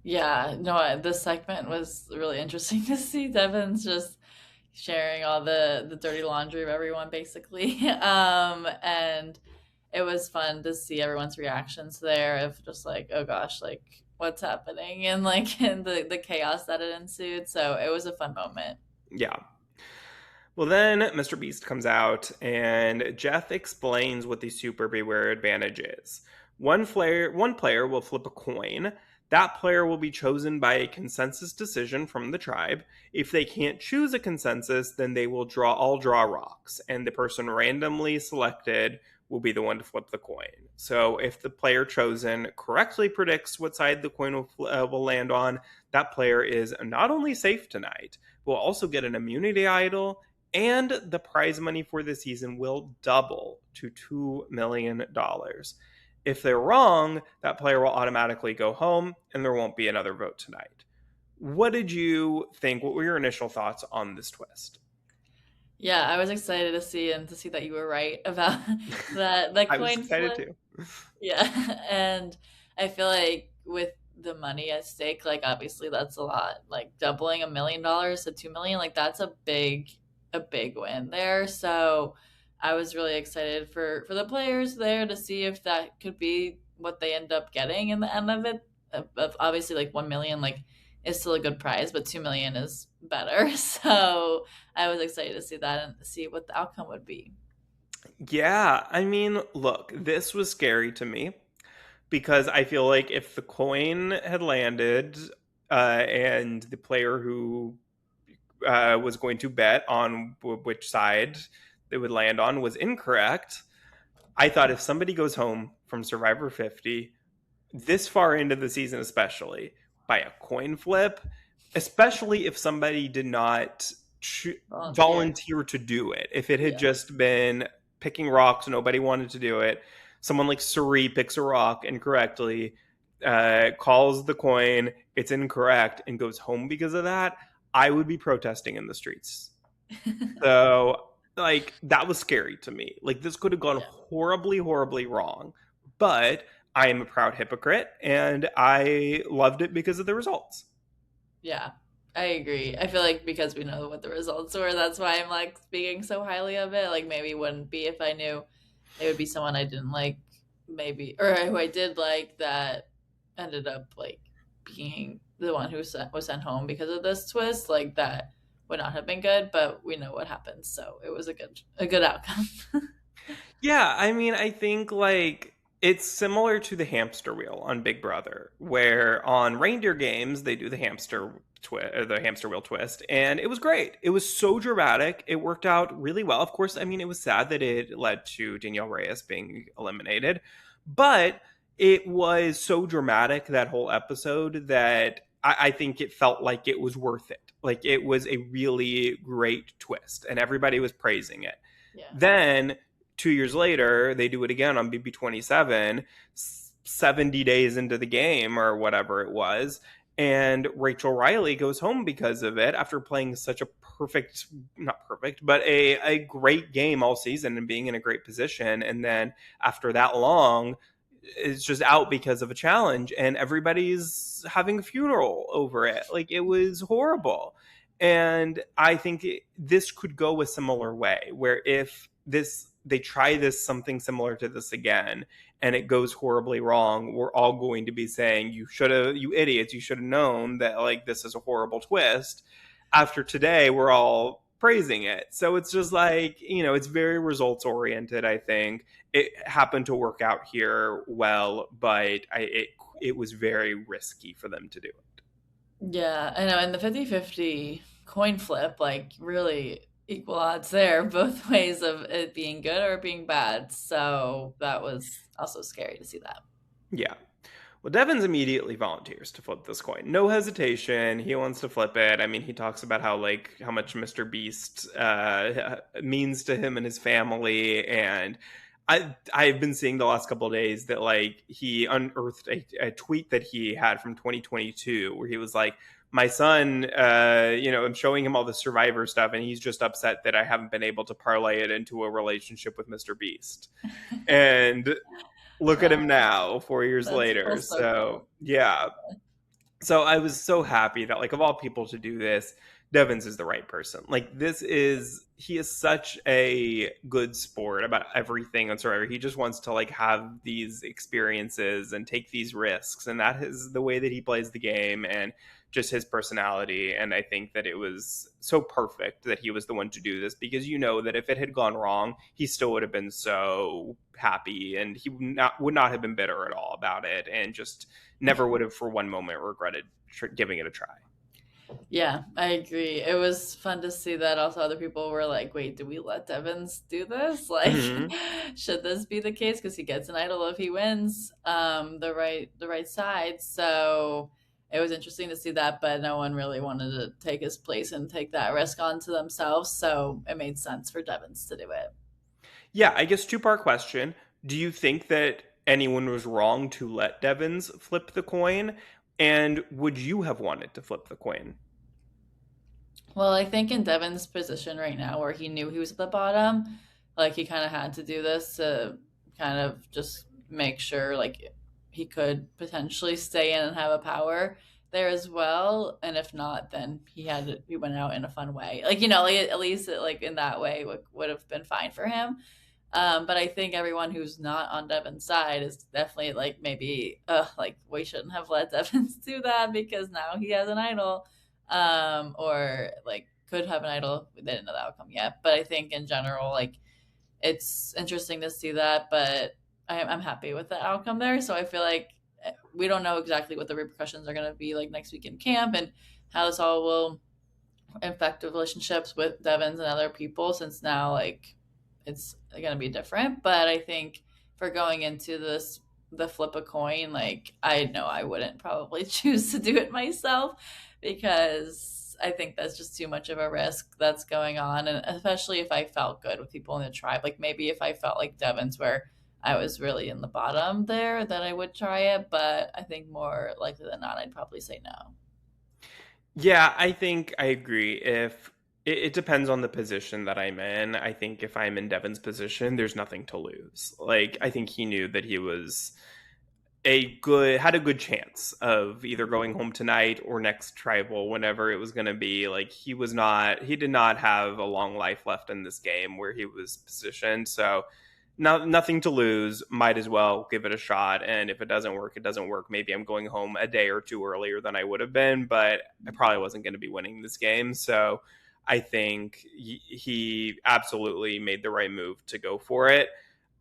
Yeah, no, this segment was really interesting to see Devon's just sharing all the dirty laundry of everyone basically. And it was fun to see everyone's reactions there of just like, oh gosh, like what's happening and like and the chaos that it ensued. So it was a fun moment. Yeah. Well, then Mr. Beast comes out and Jeff explains what the Super Beware advantage is. One player will flip a coin. That player will be chosen by a consensus decision from the tribe. If they can't choose a consensus, then they will all draw rocks, and the person randomly selected will be the one to flip the coin. So if the player chosen correctly predicts what side the coin will land on, that player is not only safe tonight, will also get an immunity idol, and the prize money for the season will double to $2 million. If they're wrong, that player will automatically go home and there won't be another vote tonight. What did you think? What were your initial thoughts on this twist? Yeah, I was excited to see and to see that you were right about that I was coin excited flip. too. Yeah, and I feel like with the money at stake, like obviously that's a lot. Like doubling $1 million to 2 million, like that's a big win there. So I was really excited for the players there to see if that could be what they end up getting in the end of it. Obviously, like 1 million, like is still a good prize, but 2 million is better. So I was excited to see that and see what the outcome would be. Yeah, I mean, look, this was scary to me because I feel like if the coin had landed and the player who was going to bet on which side they would land on was incorrect, I thought if somebody goes home from Survivor 50 this far into the season, especially by a coin flip, especially if somebody did not Volunteer. volunteer to do it, if it had Yeah. just been picking rocks, nobody wanted to do it. Someone like Suri picks a rock incorrectly, calls the coin, it's incorrect, and goes home because of that. I would be protesting in the streets. So, like, that was scary to me. Like, this could have gone Yeah. horribly, horribly wrong. But I am a proud hypocrite, and I loved it because of the results. Yeah, I agree. I feel like because we know what the results were, that's why I'm like speaking so highly of it. Like maybe it wouldn't be if I knew it would be someone I didn't like, maybe, or who I did like that ended up like being the one who was sent home because of this twist. Like that would not have been good, but we know what happened, so it was a good outcome. Yeah, I mean, I think like it's similar to the hamster wheel on Big Brother, where on reindeer games they do the hamster wheel twist, and it was great. It was so dramatic. It worked out really well. Of course, I mean, it was sad that it led to Danielle Reyes being eliminated, but it was so dramatic that whole episode that I think it felt like it was worth it. Like it was a really great twist, and everybody was praising it. Yeah. Then 2 years later, they do it again on BB27, 70 days into the game or whatever it was. And Rachel Riley goes home because of it after playing such a perfect, not perfect, but a great game all season and being in a great position. And then after that long, is just out because of a challenge, and everybody's having a funeral over it. Like it was horrible. And I think this could go a similar way, where if this they try this something similar to this again and it goes horribly wrong, we're all going to be saying, you should have, you idiots, you should have known that like this is a horrible twist. After today, we're all praising it. So it's just like, it's very results oriented, I think. It happened to work out here well, but it was very risky for them to do it. Yeah, I know. And the 50-50 coin flip, like really equal odds there, both ways of it being good or being bad. So that was also scary to see that. Yeah. Well, Devins immediately volunteers to flip this coin. No hesitation. He wants to flip it. I mean, he talks about how much Mr. Beast means to him and his family, and I've been seeing the last couple of days that like he unearthed a tweet that he had from 2022 where he was like, my son, I'm showing him all the Survivor stuff, and he's just upset that I haven't been able to parlay it into a relationship with Mr. Beast. And look at him now, 4 years That's full later. So circle. yeah, so I was so happy that like of all people to do this, Devins is the right person. Like he is such a good sport about everything on Survivor. He just wants to like have these experiences and take these risks, and that is the way that he plays the game and just his personality. And I think that it was so perfect that he was the one to do this, because that if it had gone wrong, he still would have been so happy, and he would not have been bitter at all about it, and just never would have for one moment regretted giving it a try. Yeah, I agree. It was fun to see that also other people were like, wait, do we let Devins do this? Like, Mm-hmm. should this be the case? Because he gets an idol if he wins the right side. So it was interesting to see that, but no one really wanted to take his place and take that risk onto themselves. So it made sense for Devins to do it. Yeah, I guess two-part question. Do you think that anyone was wrong to let Devins flip the coin? And would you have wanted to flip the coin? Well, I think in Devin's position right now, where he knew he was at the bottom, like he kind of had to do this to kind of just make sure like he could potentially stay in and have a power there as well. And if not, then he went out in a fun way, like like at least like in that way would have been fine for him. But I think everyone who's not on Devin's side is definitely like maybe like we shouldn't have let Devins do that because now he has an idol, or like could have an idol. We didn't know the outcome yet, but I think in general, like it's interesting to see that. But I'm happy with the outcome there. So I feel like we don't know exactly what the repercussions are going to be like next week in camp and how this all will affect relationships with Devins and other people since now like it's going to be different. But I think for going into this, the flip a coin, like I know I wouldn't probably choose to do it myself because I think that's just too much of a risk that's going on. And especially if I felt good with people in the tribe, like maybe if I felt like Devon's where I was really in the bottom there, that I would try it. But I think more likely than not, I'd probably say no. Yeah, I think I agree. If it depends on the position that I'm in. I think if I'm in Devin's position, there's nothing to lose. Like I think he knew that he was had a good chance of either going home tonight or next tribal, whenever it was going to be. Like he did not have a long life left in this game where he was positioned. So nothing to lose, might as well give it a shot. And if it doesn't work, it doesn't work. Maybe I'm going home a day or two earlier than I would have been, but I probably wasn't going to be winning this game. So I think he absolutely made the right move to go for it.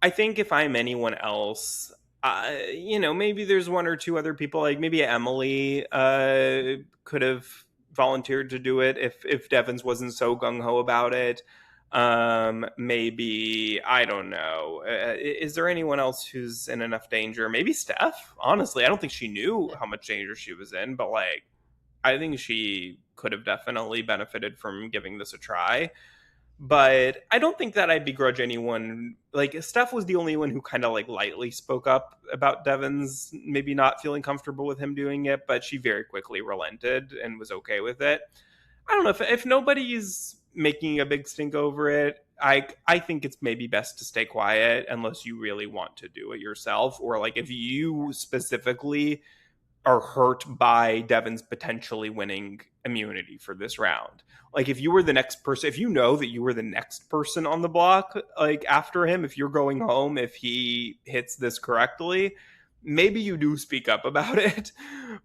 I think if I'm anyone else, maybe there's one or two other people, like maybe Emily could have volunteered to do it if Devins wasn't so gung ho about it. Maybe I don't know. Is there anyone else who's in enough danger? Maybe Steph. Honestly, I don't think she knew how much danger she was in, but like. I think she could have definitely benefited from giving this a try. But I don't think that I begrudge anyone. Like, Steph was the only one who kind of like lightly spoke up about Devon's maybe not feeling comfortable with him doing it, but she very quickly relented and was okay with it. I don't know if nobody's making a big stink over it. I think it's maybe best to stay quiet unless you really want to do it yourself, or like if you specifically are hurt by Devon's potentially winning immunity for this round. Like if you were the next person, if you know that you were the next person on the block, like after him, if you're going home, if he hits this correctly, maybe you do speak up about it.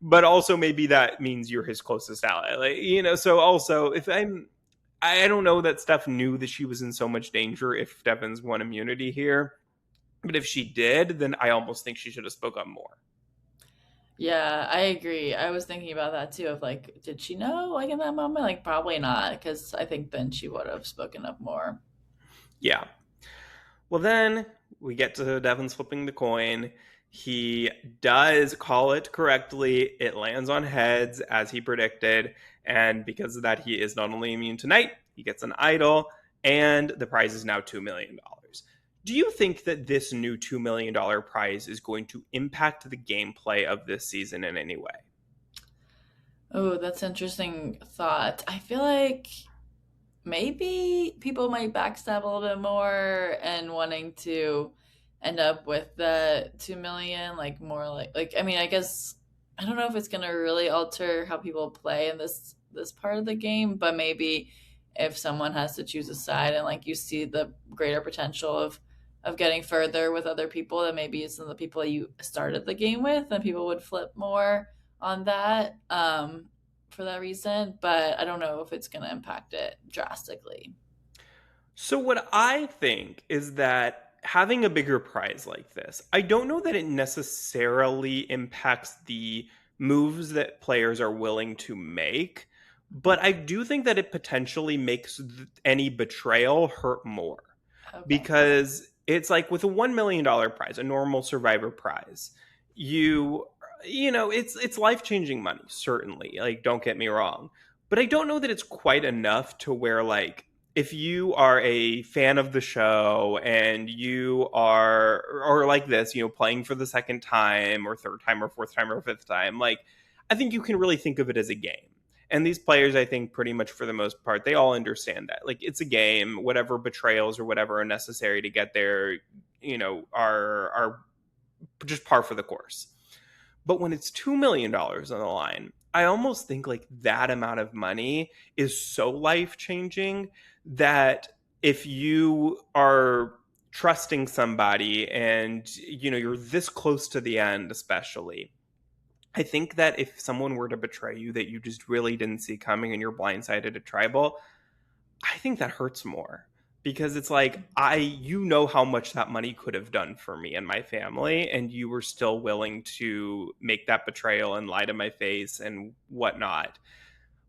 But also maybe that means you're his closest ally. Like, so also if I don't know that Steph knew that she was in so much danger if Devon's won immunity here. But if she did, then I almost think she should have spoke up more. Yeah, I agree. I was thinking about that too. Of like, did she know? Like in that moment, like probably not, because I think then she would have spoken up more. Yeah. Well, then we get to Devon's flipping the coin. He does call it correctly. It lands on heads as he predicted. And because of that, he is not only immune tonight, he gets an idol, and the prize is now $2 million. Do you think that this new $2 million prize is going to impact the gameplay of this season in any way? Oh, that's an interesting thought. I feel like maybe people might backstab a little bit more and wanting to end up with the 2 million, like more like I mean, I guess I don't know if it's gonna really alter how people play in this part of the game, but maybe if someone has to choose a side and like you see the greater potential of getting further with other people, then maybe it's the people you started the game with, and people would flip more on that. For that reason, but I don't know if it's going to impact it drastically. So, what I think is that having a bigger prize like this, I don't know that it necessarily impacts the moves that players are willing to make, but I do think that it potentially makes any betrayal hurt more. Okay. Because it's like with a $1 million prize, a normal survivor prize, you it's life-changing money, certainly. Like, don't get me wrong. But I don't know that it's quite enough to where, like, if you are a fan of the show and you are, or like this, playing for the second time or third time or fourth time or fifth time, like, I think you can really think of it as a game. And these players, I think, pretty much for the most part, they all understand that. Like, it's a game. Whatever betrayals or whatever are necessary to get there, are just par for the course. But when it's $2 million on the line, I almost think like that amount of money is so life changing that if you are trusting somebody and you're this close to the end, especially, I think that if someone were to betray you that you just really didn't see coming and you're blindsided at tribal, I think that hurts more because it's like you know how much that money could have done for me and my family, and you were still willing to make that betrayal and lie to my face and whatnot.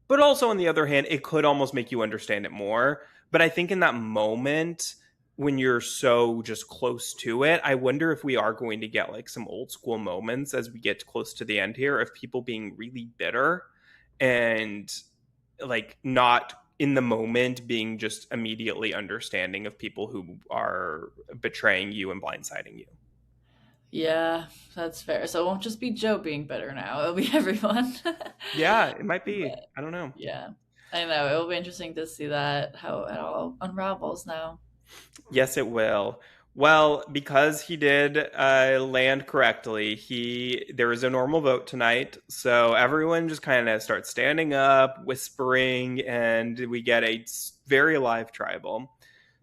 But also on the other hand, it could almost make you understand it more. But I think in that moment, when you're so just close to it, I wonder if we are going to get like some old school moments as we get close to the end here of people being really bitter and like not in the moment being just immediately understanding of people who are betraying you and blindsiding you. Yeah, that's fair. So it won't just be Joe being better now. It'll be everyone. Yeah, it might be. But I don't know. yeah, I know it'll be interesting to see that how it all unravels now. Yes, it will. Well, because he did land correctly, there is a normal vote tonight, so everyone just kind of starts standing up, whispering, and we get a very live tribal.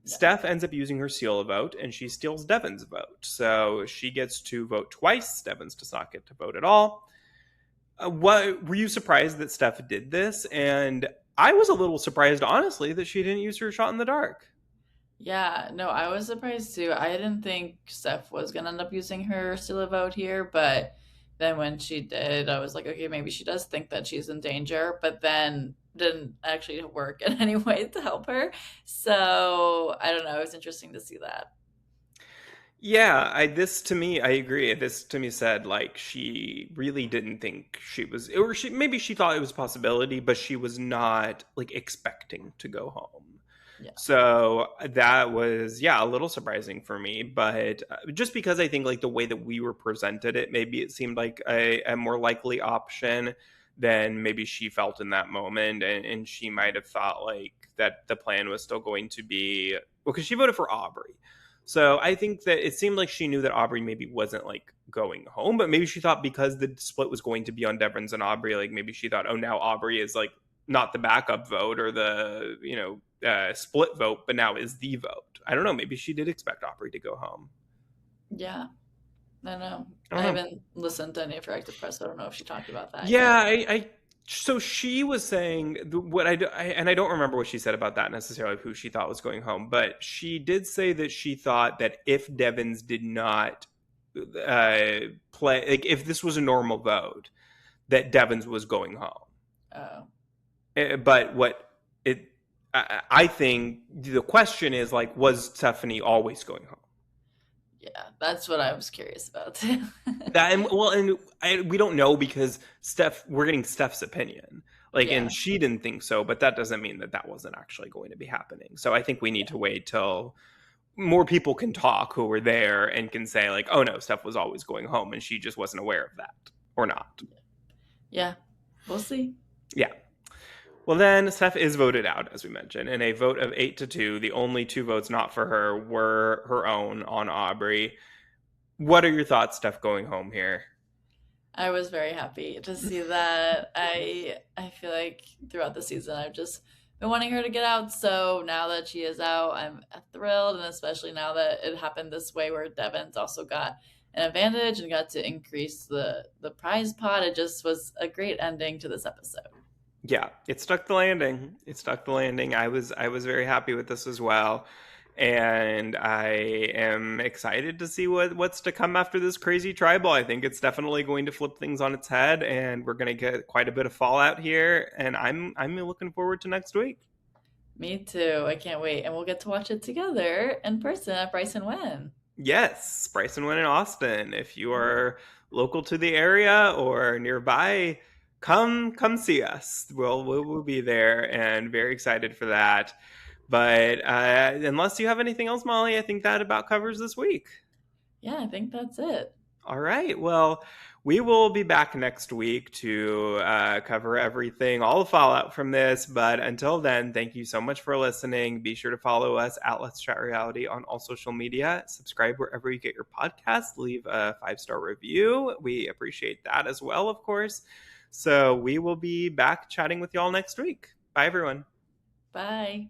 Yeah. Steph ends up using her seal vote, and she steals Devon's vote, so she gets to vote twice. Devon's does not get to vote at all. What were you surprised that Steph did this? And I was a little surprised, honestly, that she didn't use her shot in the dark. Yeah, no, I was surprised too. I didn't think Steph was gonna end up using her Scylla vote here, but then when she did, I was like, okay, maybe she does think that she's in danger, but then didn't actually work in any way to help her. So I don't know. It was interesting to see that. Yeah, this to me, I agree. This to me said like she really didn't think she was, or she maybe she thought it was a possibility, but she was not like expecting to go home. Yeah. So that was, yeah, a little surprising for me, but just because I think like the way that we were presented it, maybe it seemed like a more likely option than maybe she felt in that moment, and she might have thought like that the plan was still going to be, well, because she voted for Aubrey. So I think that it seemed like she knew that Aubrey maybe wasn't like going home, but maybe she thought because the split was going to be on Devon's and Aubrey, like maybe she thought, oh, now Aubrey is like not the backup vote or the split vote, but now is the vote. I don't know. Maybe she did expect Aubrey to go home. Yeah. I know. I don't I know. haven't listened to any of her active press, so I don't know if she talked about that Yeah, yet. I so she was saying what and I don't remember what she said about that necessarily, who she thought was going home, but she did say that she thought that if Devins did not play, like if this was a normal vote, that Devins was going home. Oh, But what it, I think the question is like, was Stephanie always going home? yeah. That's what I was curious about too. That, and well, and we don't know because we're getting Steph's opinion, like, and Yeah. she didn't think so, but that doesn't mean that that wasn't actually going to be happening. So I think we need Yeah. to wait till more people can talk who were there and can say like, oh no, Steph was always going home and she just wasn't aware of that or not. Yeah. We'll see. Yeah. Well, then Steph is voted out, as we mentioned, in a vote of 8-2. The only two votes not for her were her own on Aubrey. What are your thoughts, Steph, going home here? I was very happy to see that. I feel like throughout the season I've just been wanting her to get out. So now that she is out, I'm thrilled, and especially now that it happened this way, where Devon's also got an advantage and got to increase the prize pot. It just was a great ending to this episode. Yeah, it stuck the landing. It stuck the landing. I was very happy with this as well. And I am excited to see what's to come after this crazy tribal. I think it's definitely going to flip things on its head, and we're going to get quite a bit of fallout here. And I'm looking forward to next week. Me too. I can't wait, and we'll get to watch it together in person at Bryson Wynn. Yes, Bryson went in Austin. If you are local to the area or nearby, come see us. We'll be there and very excited for that. But unless you have anything else, Molly, I think that about covers this week. Yeah, I think that's it. All right. Well, we will be back next week to cover everything, all the fallout from this. But until then, thank you so much for listening. Be sure to follow us at Let's Chat Reality on all social media. Subscribe wherever you get your podcast. Leave a 5-star review. We appreciate that as well, of course. So we will be back chatting with y'all next week. Bye, everyone. Bye.